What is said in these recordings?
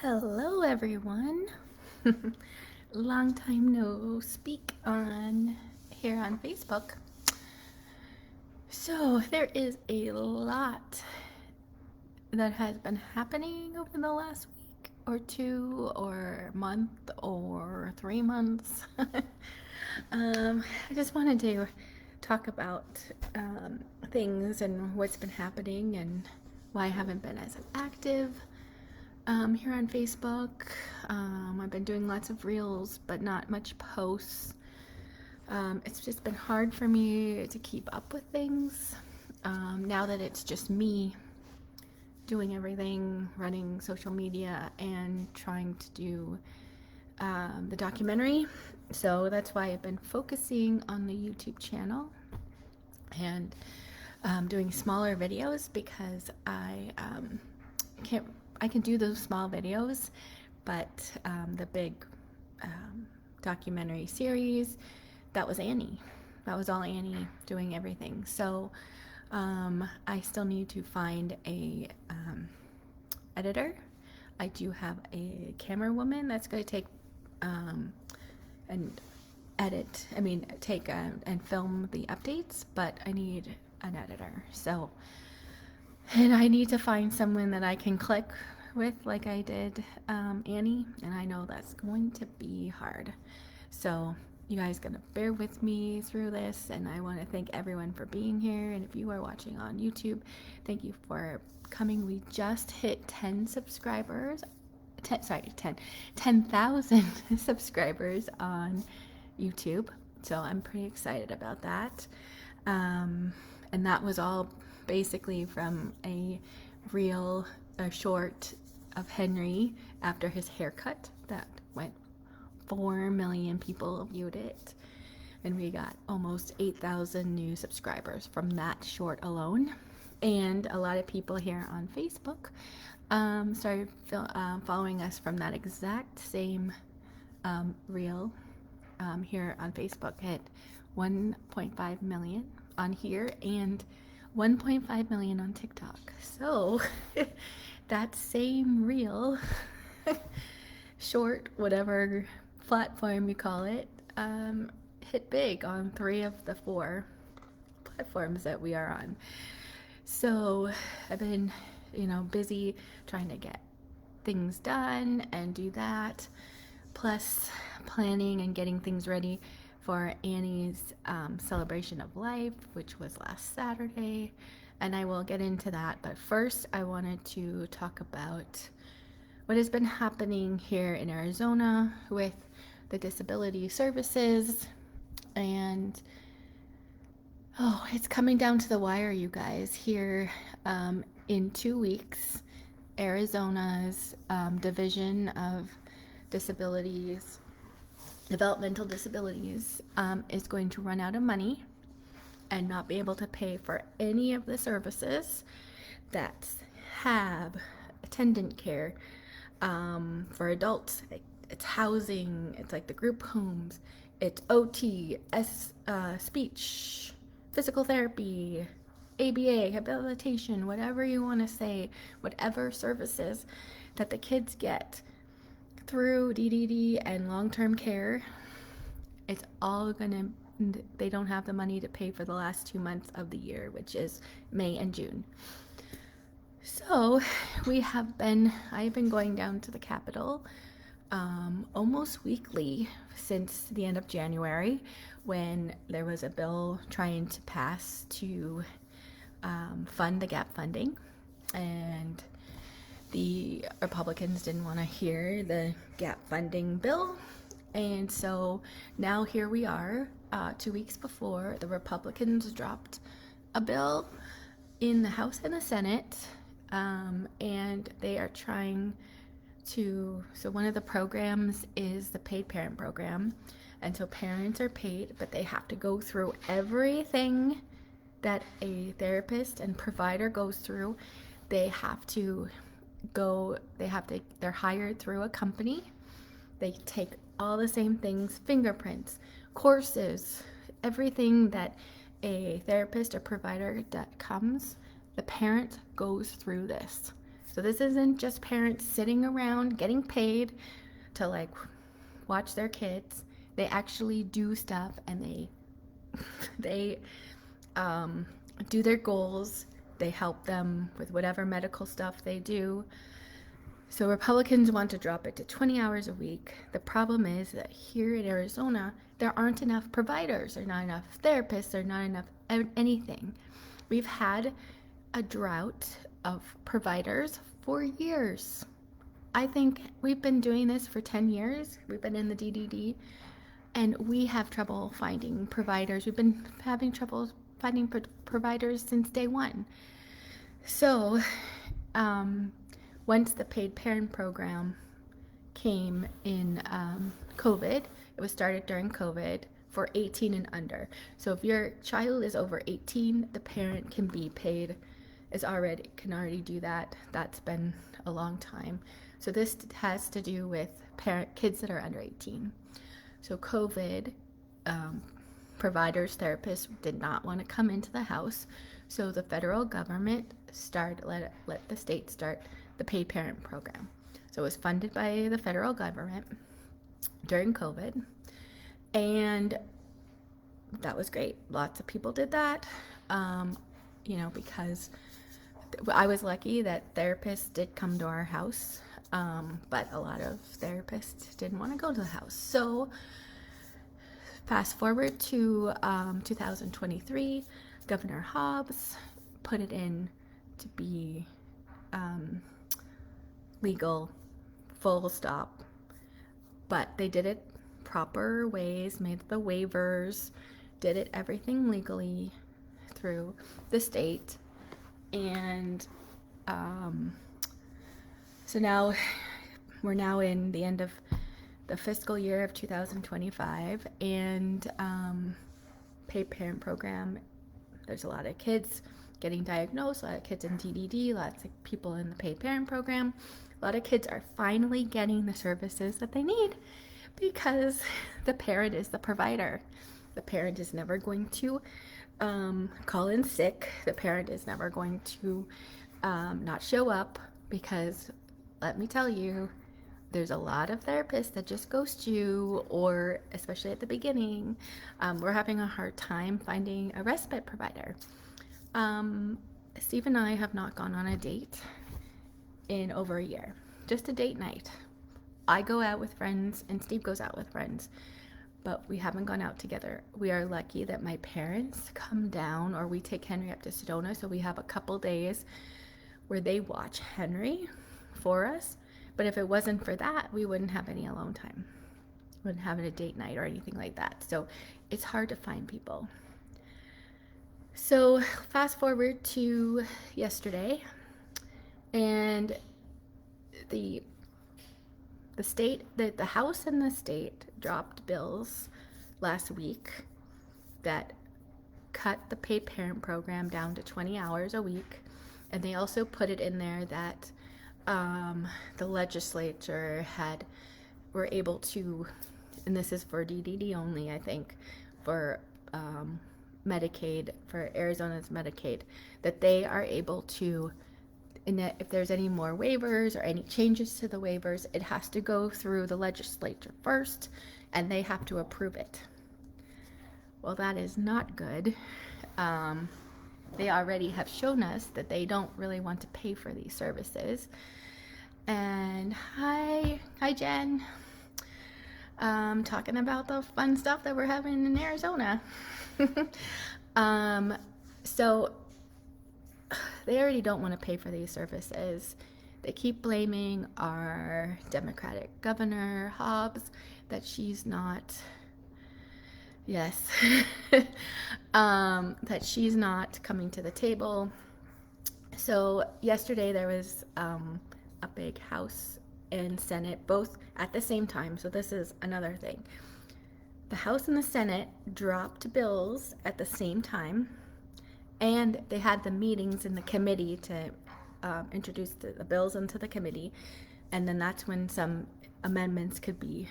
Hello everyone. Long time no speak on here on Facebook. So there is a lot that has been happening over the last week or two or month or 3 months. I just wanted to talk about things and what's been happening and why I haven't been as active here on Facebook. I've been doing lots of reels, but not much posts. It's just been hard for me to keep up with things now that it's just me doing everything, running social media and trying to do the documentary. So that's why I've been focusing on the YouTube channel and doing smaller videos because I can do those small videos, but the big documentary series, that was Annie. That was all Annie doing everything. So I still need to find a editor. I do have a camera woman that's going to take and edit, take and film the updates, but I need an editor. So, and I need to find someone that I can click with like I did Annie, and I know that's going to be hard. So you guys gonna bear with me through this, and I want to thank everyone for being here. And if you are watching on YouTube, thank you for coming. We just hit 10 subscribers. 10,000 subscribers on YouTube. So I'm pretty excited about that. And that was all basically from a short of Henry after his haircut that went 4 million people viewed it, and we got almost 8,000 new subscribers from that short alone. And a lot of people here on Facebook started following us from that exact same reel here on Facebook. Hit 1.5 million on here and 1.5 million on TikTok. So that same reel, short, whatever platform you call it, hit big on 3 of the 4 platforms that we are on. So I've been, busy trying to get things done and do that, plus planning and getting things ready for Annie's celebration of life, which was last Saturday, and I will get into that. But first, I wanted to talk about what has been happening here in Arizona with the disability services. And it's coming down to the wire, you guys. Here in 2 weeks, Arizona's Division of Developmental Disabilities is going to run out of money and not be able to pay for any of the services that have attendant care for adults. It's housing, it's like the group homes, it's OT, speech, physical therapy, ABA, habilitation, whatever you want to say, whatever services that the kids get through DDD and long-term care, it's all they don't have the money to pay for the last 2 months of the year, which is May and June. So I've been going down to the Capitol almost weekly since the end of January, when there was a bill trying to pass to fund the gap funding, and the Republicans didn't want to hear the gap funding bill. And so now here we are, 2 weeks before the Republicans dropped a bill in the House and the Senate, and they are trying to, so one of the programs is the paid parent program, and so parents are paid, but they have to go through everything that a therapist and provider goes through. They're hired through a company. They take all the same things, fingerprints, courses, everything that a therapist or provider that comes, the parent goes through this. So this isn't just parents sitting around getting paid to like watch their kids. They actually do stuff, and they do their goals. They help them with whatever medical stuff they do. So Republicans want to drop it to 20 hours a week. The problem is that here in Arizona, there aren't enough providers, there are not enough therapists, there are not enough anything. We've had a drought of providers for years. I think we've been doing this for 10 years. We've been in the DDD, and we have trouble finding providers. We've been having trouble finding providers since day one. So, once the paid parent program came in COVID, it was started during COVID for 18 and under. So if your child is over 18, the parent can be paid, can already do that. That's been a long time. So this has to do with kids that are under 18. So COVID, providers, therapists did not want to come into the house. So the federal government let the state start the paid parent program. So it was funded by the federal government during COVID, and that was great. Lots of people did that, because I was lucky that therapists did come to our house, but a lot of therapists didn't want to go to the house. So fast forward to 2023, Governor Hobbs put it in to be legal, full stop. But they did it proper ways, made the waivers, did it everything legally through the state. And so now we're now in the end of the fiscal year of 2025, and paid parent program, there's a lot of kids getting diagnosed, a lot of kids in DDD, lots of people in the paid parent program. A lot of kids are finally getting the services that they need because the parent is the provider. The parent is never going to call in sick. The parent is never going to not show up, because let me tell you, there's a lot of therapists that just ghost you, or especially at the beginning, we're having a hard time finding a respite provider. Steve and I have not gone on a date in over a year, just a date night. I go out with friends and Steve goes out with friends, but we haven't gone out together. We are lucky that my parents come down, or we take Henry up to Sedona, so we have a couple days where they watch Henry for us. But if it wasn't for that, we wouldn't have any alone time. Wouldn't have a date night or anything like that. So it's hard to find people. So fast forward to yesterday, and the House and the state dropped bills last week that cut the paid parent program down to 20 hours a week. And they also put it in there that the legislature were able to, and this is for DDD only, I think, for Medicaid, for Arizona's Medicaid, that they are able to, and that if there's any more waivers or any changes to the waivers, it has to go through the legislature first, and they have to approve it. Well, that is not good. They already have shown us that they don't really want to pay for these services. And hi Jen. Talking about the fun stuff that we're having in Arizona. So they already don't want to pay for these services. They keep blaming our Democratic Governor Hobbs that she's not, yes, that she's not coming to the table. So yesterday there was a big House and Senate both at the same time. So this is another thing. The House and the Senate dropped bills at the same time, and they had the meetings in the committee to introduce the bills into the committee, and then that's when some amendments could be,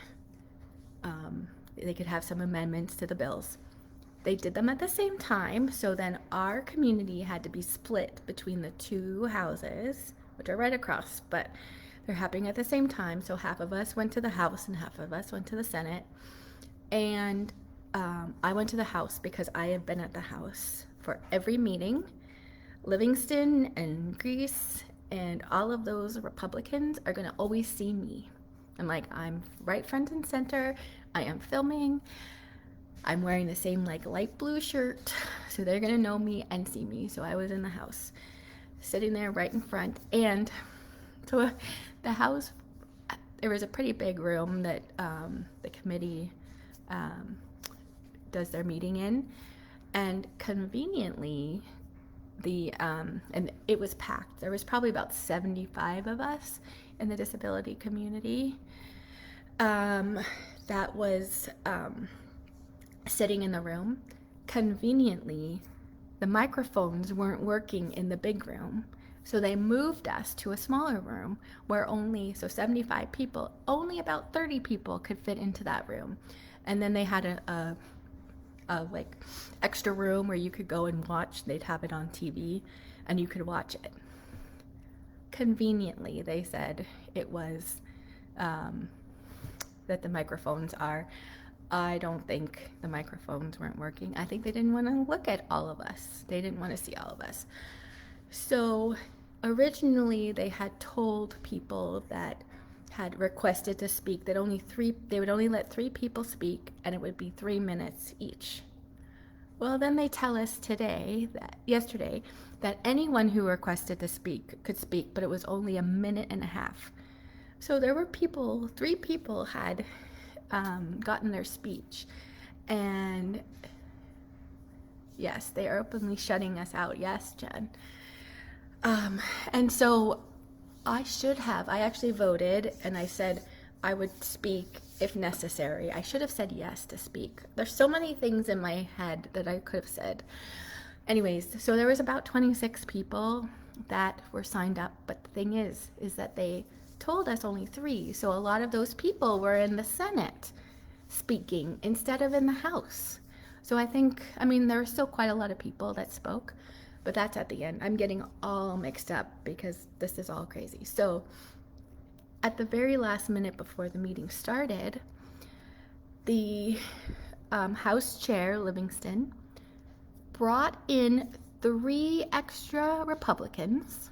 they could have some amendments to the bills. They did them at the same time, so then our community had to be split between the two houses, which are right across, but they're happening at the same time. So half of us went to the House and half of us went to the Senate. And I went to the House because I have been at the House for every meeting. Livingston and Greece and all of those Republicans are going to always see me. I'm right front and center. I am filming. I'm wearing the same light blue shirt, so they're going to know me and see me. So I was in the House, sitting there right in front. And so the House, there was a pretty big room that the committee does their meeting in. And conveniently, and it was packed. There was probably about 75 of us in the disability community that was sitting in the room. Conveniently, the microphones weren't working in the big room, so they moved us to a smaller room where 75 people, only about 30 people could fit into that room. And then they had a extra room where you could go and watch. They'd have it on TV and you could watch it. Conveniently, they said it was that the microphones are. I don't think the microphones weren't working. I think they didn't want to look at all of us. They didn't want to see all of us. So originally they had told people that had requested to speak that they would only let 3 people speak, and it would be 3 minutes each. Well, then they tell us yesterday, that anyone who requested to speak could speak, but it was only 1.5 minutes. So there were 3 people had gotten their speech, and yes, they are openly shutting us out. Yes, Jen. And so I actually voted, and I said I would speak if necessary. I should have said yes to speak. There's so many things in my head that I could have said. Anyways, so there was about 26 people that were signed up, but the thing is that they told us only 3. So a lot of those people were in the Senate speaking instead of in the House. So there were still quite a lot of people that spoke, but that's at the end. I'm getting all mixed up because this is all crazy. So at the very last minute before the meeting started, the House Chair, Livingston, brought in 3 extra Republicans,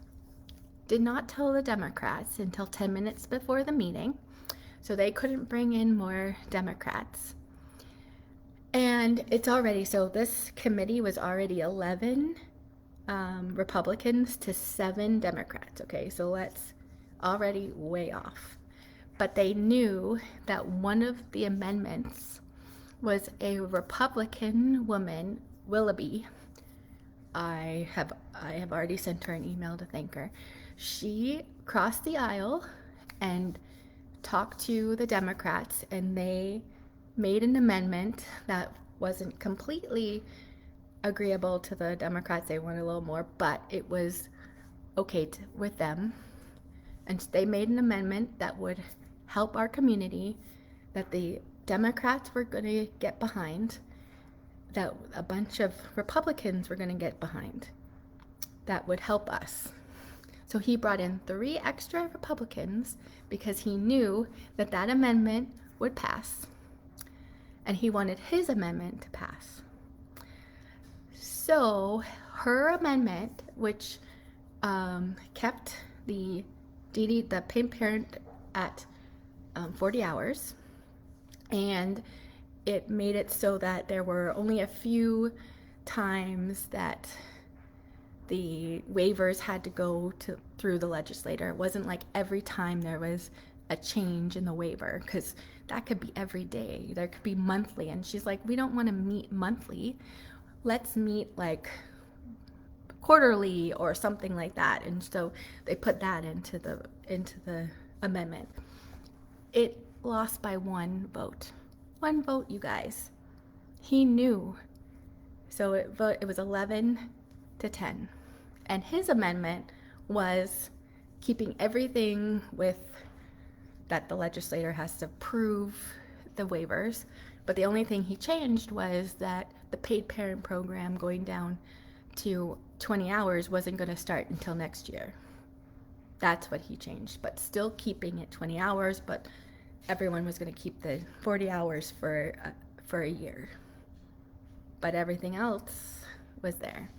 did not tell the Democrats until 10 minutes before the meeting, so they couldn't bring in more Democrats. And this committee was already 11 Republicans to 7 Democrats. Okay, so that's already way off. But they knew that one of the amendments was a Republican woman, Willoughby. I have already sent her an email to thank her. She crossed the aisle and talked to the Democrats, and they made an amendment that wasn't completely agreeable to the Democrats. They wanted a little more, but it was okay with them. And they made an amendment that would help our community, that the Democrats were going to get behind, that a bunch of Republicans were going to get behind, that would help us. So he brought in 3 extra Republicans because he knew that amendment would pass, and he wanted his amendment to pass. So her amendment, which kept the paid parent at 40 hours, and it made it so that there were only a few times that the waivers had to go through the legislator. It wasn't like every time there was a change in the waiver, because that could be every day. There could be monthly, and she's like, we don't want to meet monthly. Let's meet quarterly or something like that. And so they put that into the amendment. It lost by 1 vote. 1 vote, you guys. He knew. So it was 11 to 10. And his amendment was keeping everything with that the legislator has to approve the waivers. But the only thing he changed was that the paid parent program going down to 20 hours wasn't going to start until next year. That's what he changed, but still keeping it 20 hours, but everyone was going to keep the 40 hours for a year. But everything else was there.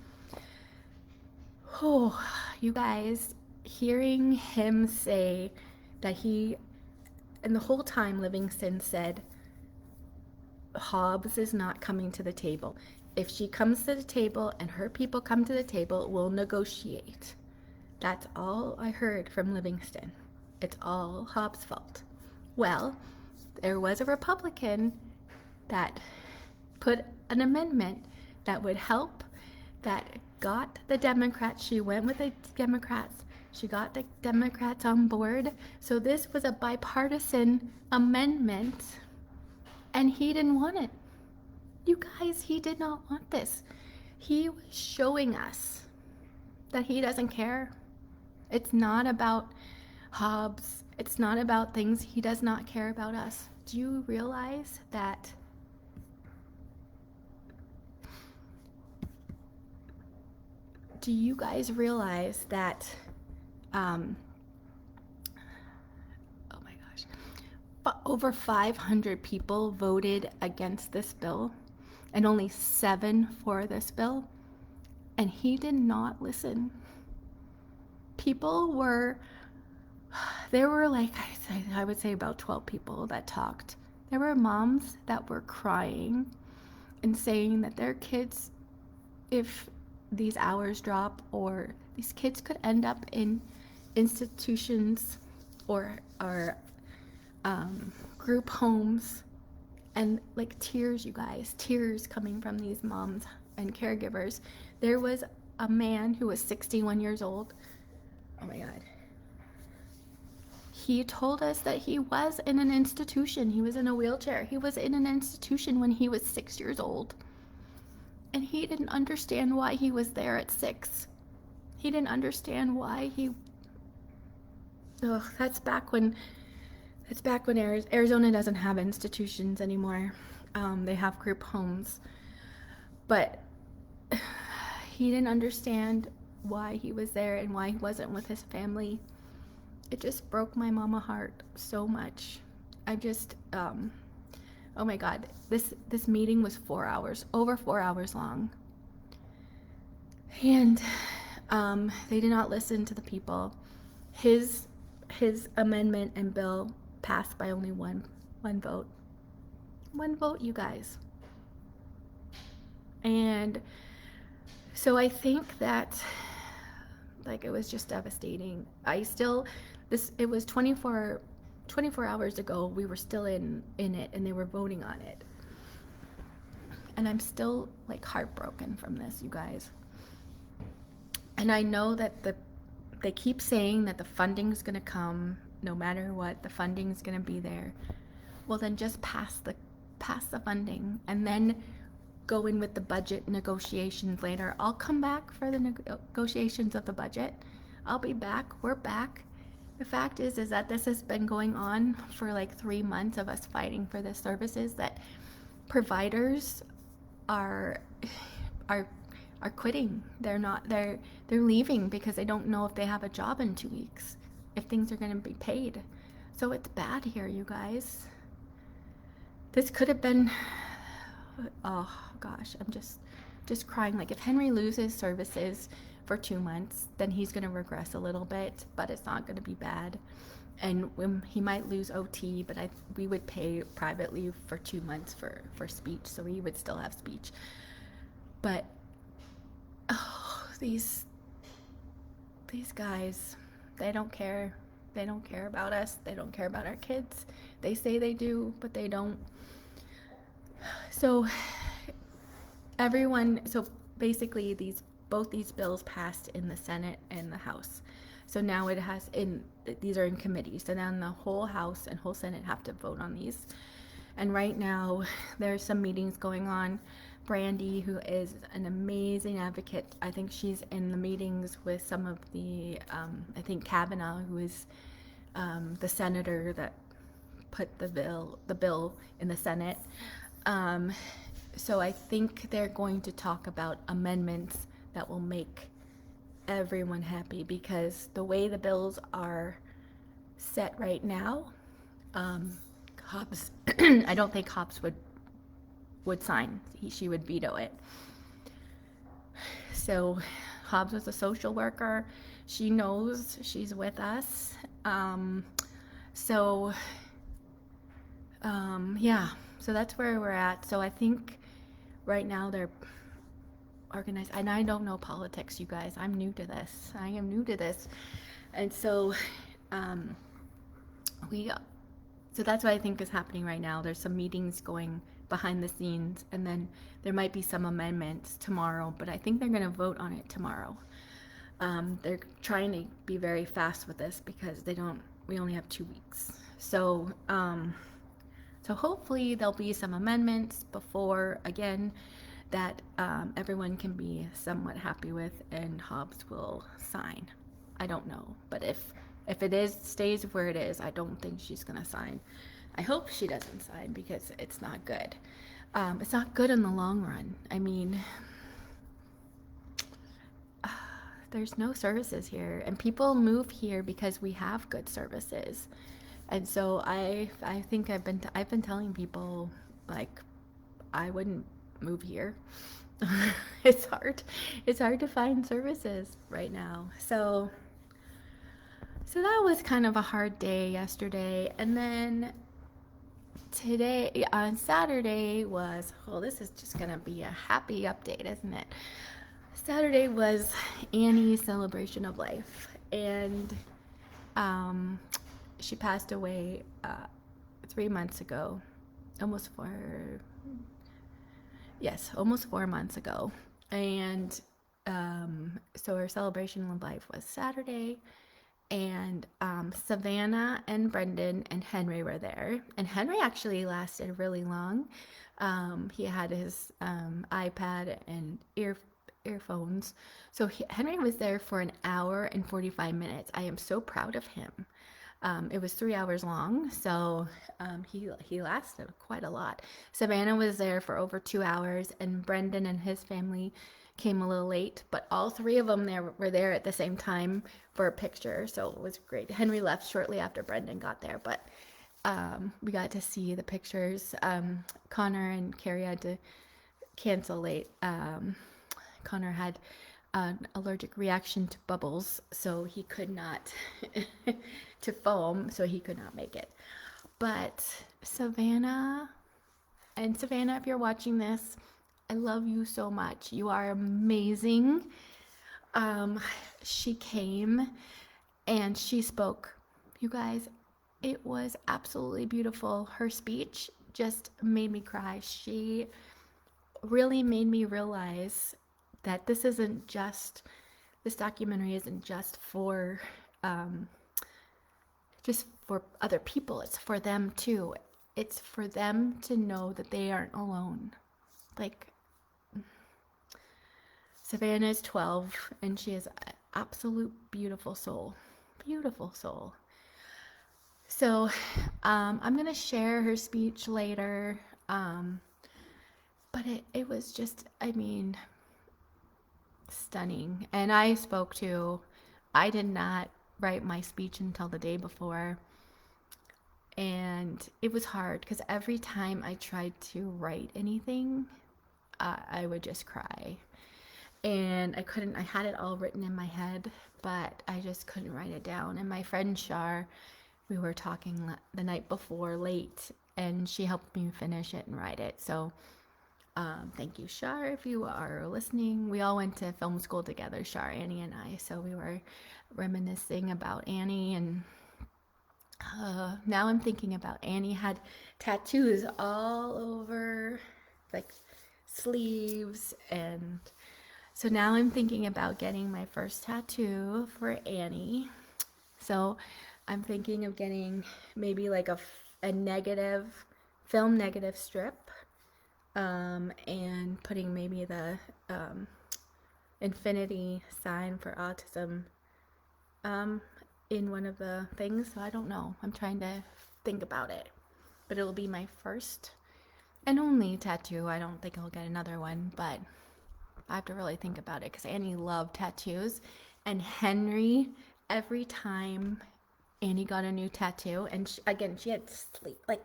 Oh, you guys, hearing him say that and the whole time Livingston said, Hobbs is not coming to the table. If she comes to the table and her people come to the table, we'll negotiate. That's all I heard from Livingston. It's all Hobbs' fault. Well, there was a Republican that put an amendment that would help, that got the Democrats. She went with the Democrats. She got the Democrats on board. So this was a bipartisan amendment, and he didn't want it. You guys, he did not want this. He was showing us that he doesn't care. It's not about Hobbs. It's not about things. He does not care about us. Do you realize that? Do you guys realize that, oh my gosh, over 500 people voted against this bill and only 7 for this bill? And he did not listen. There were like, I would say about 12 people that talked. There were moms that were crying and saying that their kids, if these hours drop, or these kids could end up in institutions or group homes, and like tears, you guys, tears coming from these moms and caregivers. There was a man who was 61 years old. Oh my God. He told us that he was in an institution. He was in a wheelchair. He was in an institution when he was 6 years old. And he didn't understand why he was there at 6. He didn't understand why he... That's back when Arizona doesn't have institutions anymore. They have group homes. But he didn't understand why he was there and why he wasn't with his family. It just broke my mama heart so much. I just, oh my God, this meeting was 4 hours, over 4 hours long. And they did not listen to the people. His amendment and bill passed by only one vote. One vote, you guys. And so I think that, like, it was just devastating. It was 24 hours ago, we were still in it, and they were voting on it. And I'm still, like, heartbroken from this, you guys. And I know that they keep saying that the funding's gonna come no matter what. The funding's gonna be there. Well, then just pass the funding, and then go in with the budget negotiations later. I'll come back for the negotiations of the budget. I'll be back. We're back. The fact is that this has been going on for like 3 months of us fighting for the services, that providers are quitting. They're leaving because they don't know if they have a job in 2 weeks, if things are going to be paid. So it's bad here, you guys. This could have been, oh gosh, I'm just crying. Like, if Henry loses services for 2 months, then he's going to regress a little bit, but it's not going to be bad. And he might lose OT, but we would pay privately for 2 months for speech, so he would still have speech. But these guys, they don't care. They don't care about us. They don't care about our kids. They say they do, but they don't. So basically both these bills passed in the Senate and the House. So now these are in committee. So now the whole House and whole Senate have to vote on these. And right now there's some meetings going on. Brandy, who is an amazing advocate, I think she's in the meetings with some of the, I think Kavanaugh, who is the senator that put the bill in the Senate. So I think they're going to talk about amendments that will make everyone happy, because the way the bills are set right now, Hobbs, I don't think Hobbs would sign. She would veto it. So Hobbs was a social worker. She knows she's with us. So yeah, so that's where we're at. So I think right now they're organized, and I don't know politics, you guys. I'm new to this. I am new to this. And so so that's what I think is happening right now. There's some meetings going behind the scenes, and then there might be some amendments tomorrow, but I think they're going to vote on it tomorrow. They're trying to be very fast with this because we only have 2 weeks. So hopefully there'll be some amendments before, again, that everyone can be somewhat happy with, and Hobbs will sign. I don't know, but if it stays where it is, I don't think she's gonna sign. I hope she doesn't sign, because it's not good. It's not good in the long run. I mean, there's no services here, and people move here because we have good services. And so I think I've been telling people, like, I wouldn't move here. It's hard to find services right now. So that was kind of a hard day yesterday. And then today, on Saturday, this is just gonna be a happy update, isn't it? Saturday was Annie's celebration of life, and she passed away 3 months ago, almost 4 months ago. And so her celebration of life was Saturday, and Savannah and Brendan and Henry were there. And Henry actually lasted really long. He had his iPad and earphones. So Henry was there for 1 hour and 45 minutes. I am so proud of him. It was 3 hours long, so he lasted quite a lot. Savannah was there for over 2 hours, and Brendan and his family came a little late, but all 3 of them were there at the same time for a picture, so it was great. Henry left shortly after Brendan got there, but we got to see the pictures. Connor and Carrie had to cancel late. Connor had an allergic reaction to bubbles, so he could not to foam, so he could not make it. But Savannah, if you're watching this, I love you so much. You are amazing. She came and she spoke. You guys, it was absolutely beautiful. Her speech just made me cry. She really made me realize that this documentary isn't just for other people. It's for them too. It's for them to know that they aren't alone. Like, Savannah is 12, and she is an absolute beautiful soul. Beautiful soul. So I'm going to share her speech later. But it was just, stunning. And I did not write my speech until the day before. And it was hard because every time I tried to write anything, I would just cry. And I had it all written in my head, but I just couldn't write it down. And my friend Shar, we were talking the night before late, and she helped me finish it and write it. So thank you, Shar, if you are listening. We all went to film school together, Shar, Annie, and I. So we were reminiscing about Annie, and now I'm thinking about Annie had tattoos all over, like sleeves, and so now I'm thinking about getting my first tattoo for Annie. So I'm thinking of getting maybe like a film negative strip, and putting maybe the infinity sign for autism in one of the things. So I don't know. I'm trying to think about it. But it'll be my first and only tattoo. I don't think I'll get another one, but I have to really think about it because Annie loved tattoos, And Henry, every time Annie got a new tattoo, and she had like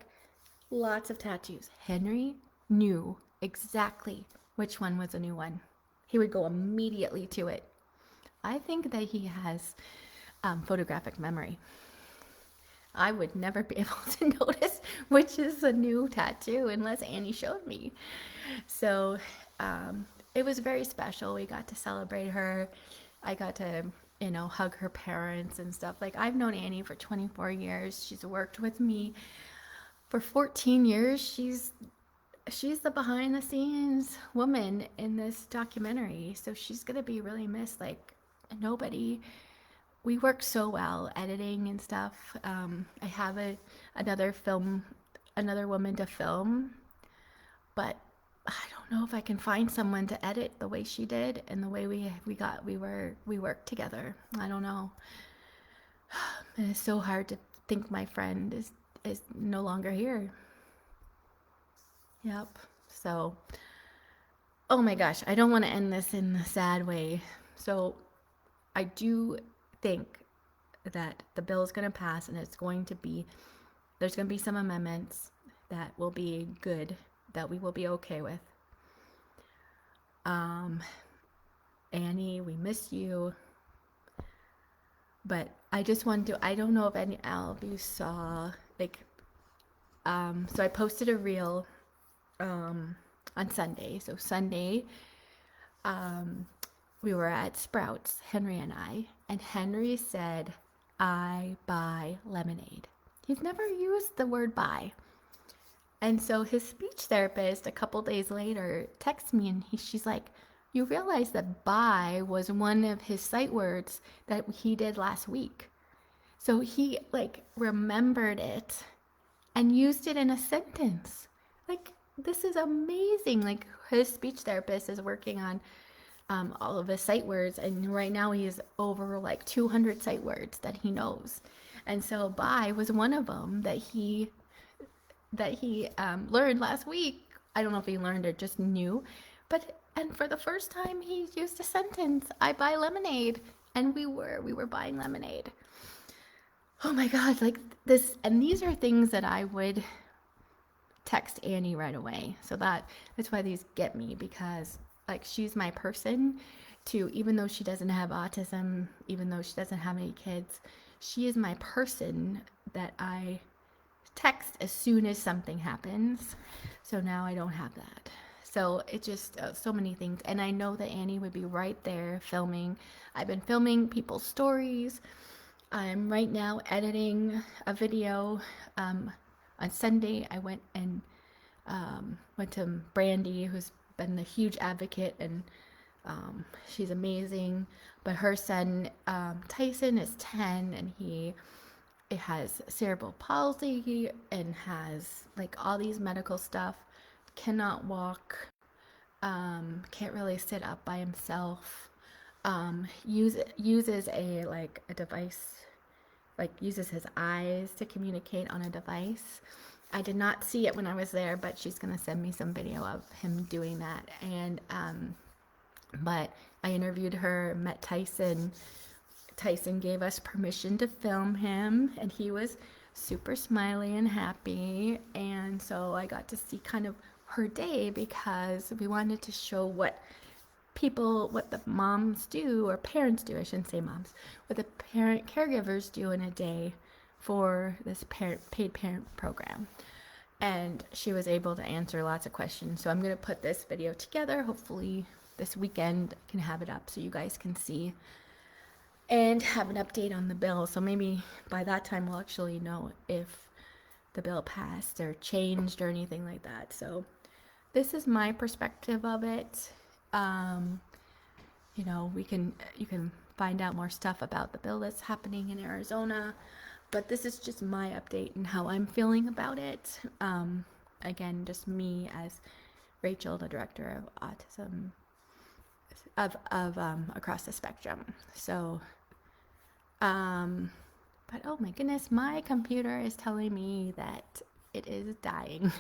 lots of tattoos. Henry knew exactly which one was a new one. He would go immediately to it. I think that he has photographic memory. I would never be able to notice which is a new tattoo unless Annie showed me. So it was very special. We got to celebrate her. I got to, hug her parents and stuff. Like, I've known Annie for 24 years. She's worked with me for 14 years. She's the behind the scenes woman in this documentary. So she's going to be really missed. Like, nobody, we work so well editing and stuff. I have another woman to film, but I don't know if I can find someone to edit the way she did and the way we worked together. I don't know. And it's so hard to think my friend is no longer here. Yep. So, oh my gosh, I don't want to end this in a sad way. So, I do think that the bill is going to pass, and there's going to be some amendments that will be good, that we will be okay with. Annie, we miss you. But I just want to, I don't know if any of you saw, like, so I posted a reel on Sunday. So Sunday, we were at Sprouts, Henry and I, and Henry said, "I buy lemonade." He's never used the word buy. And so his speech therapist, a couple days later, texts me and she's like, "You realize that buy was one of his sight words that he did last week." So he remembered it and used it in a sentence. Like, this is amazing. Like, his speech therapist is working on all of his sight words, and right now he's over 200 sight words that he knows. And so buy was one of them that he learned last week. I don't know if he learned or just knew, and for the first time he used a sentence, "I buy lemonade," and we were buying lemonade. Oh my God, this, and these are things that I would text Annie right away. So that's why these get me, because she's my person to, even though she doesn't have autism, even though she doesn't have any kids, she is my person that I text as soon as something happens. So now I don't have that. So it just, so many things. And I know that Annie would be right there filming. I've been filming people's stories. I'm right now editing a video. On Sunday, I went to Brandy, who's been a huge advocate, and she's amazing. But her son, Tyson, is 10, and he has cerebral palsy and has all these medical stuff, cannot walk, can't really sit up by himself, uses a device, uses his eyes to communicate on a device. I did not see it when I was there, but she's gonna send me some video of him doing that. And but I interviewed her, met Tyson. Tyson gave us permission to film him, and he was super smiley and happy. And so I got to see kind of her day, because we wanted to show what the moms do, or parents do, I shouldn't say moms, what the parent caregivers do in a day for this paid parent program. And she was able to answer lots of questions. So I'm going to put this video together. Hopefully this weekend I can have it up so you guys can see and have an update on the bill. So maybe by that time we'll actually know if the bill passed or changed or anything like that. So this is my perspective of it. You can find out more stuff about the bill that's happening in Arizona, but this is just my update and how I'm feeling about it. Again, just me as Rachel, the director of autism of across the spectrum. So, but oh my goodness, my computer is telling me that it is dying.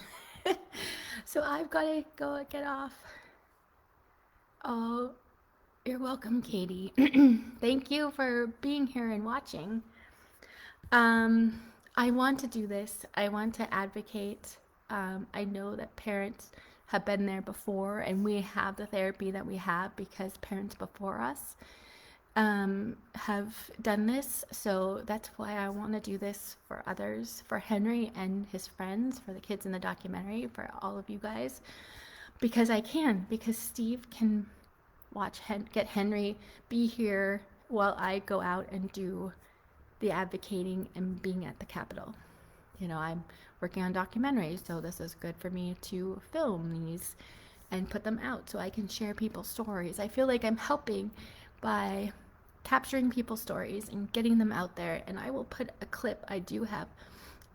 So I've got to go get off. Oh, You're welcome, Katie. Thank you for being here and watching. I want to do this. I want to advocate. I know that parents have been there before, and we have the therapy that we have because parents before us have done this. So that's why I want to do this for others, for Henry and his friends, for the kids in the documentary, for all of you guys, because I can, because Steve can get Henry, be here while I go out and do the advocating and being at the Capitol. You know, I'm working on documentaries, so this is good for me to film these and put them out so I can share people's stories. I feel like I'm helping by capturing people's stories and getting them out there. And I will put a clip. I do have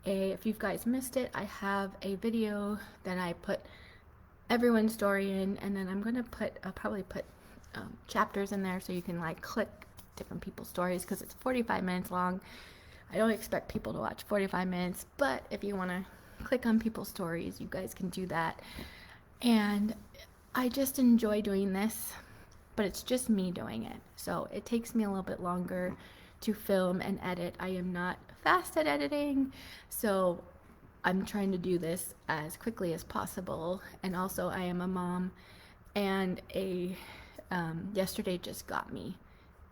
if you guys missed it, I have a video that I put everyone's story in, and then I'm gonna I'll probably put chapters in there so you can like click different people's stories, because it's 45 minutes long. I don't expect people to watch 45 minutes, but if you want to click on people's stories, you guys can do that. And I just enjoy doing this, but it's just me doing it, so it takes me a little bit longer to film and edit. I am not fast at editing, so I'm trying to do this as quickly as possible. And also I am a mom, and yesterday just got me.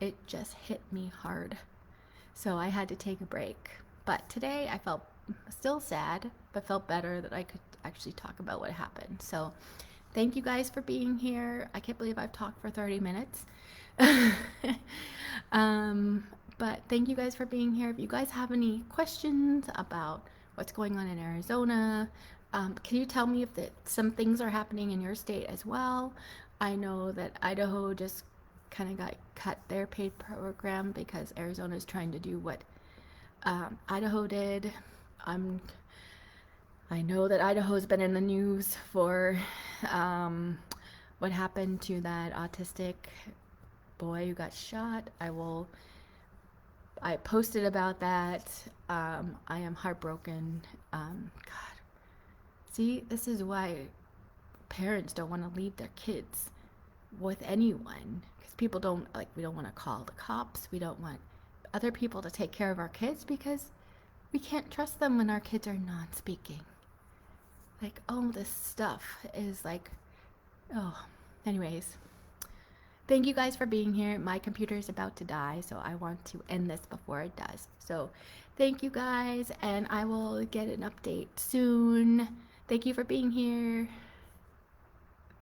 It just hit me hard. So I had to take a break. But today I felt still sad, but felt better that I could actually talk about what happened. So thank you guys for being here. I can't believe I've talked for 30 minutes. But thank you guys for being here. If you guys have any questions about what's going on in Arizona, can you tell me if some things are happening in your state as well? I know that Idaho just kind of got cut their paid program because Arizona is trying to do what Idaho did. I know that Idaho's been in the news for what happened to that autistic boy who got shot. I posted about that. I am heartbroken. God, see, this is why parents don't want to leave their kids with anyone, because people we don't want to call the cops. We don't want other people to take care of our kids because we can't trust them when our kids are non-speaking. Like, oh, this stuff is like, oh, anyways. Thank you guys for being here. My computer is about to die, so I want to end this before it does. So thank you guys, and I will get an update soon. Thank you for being here.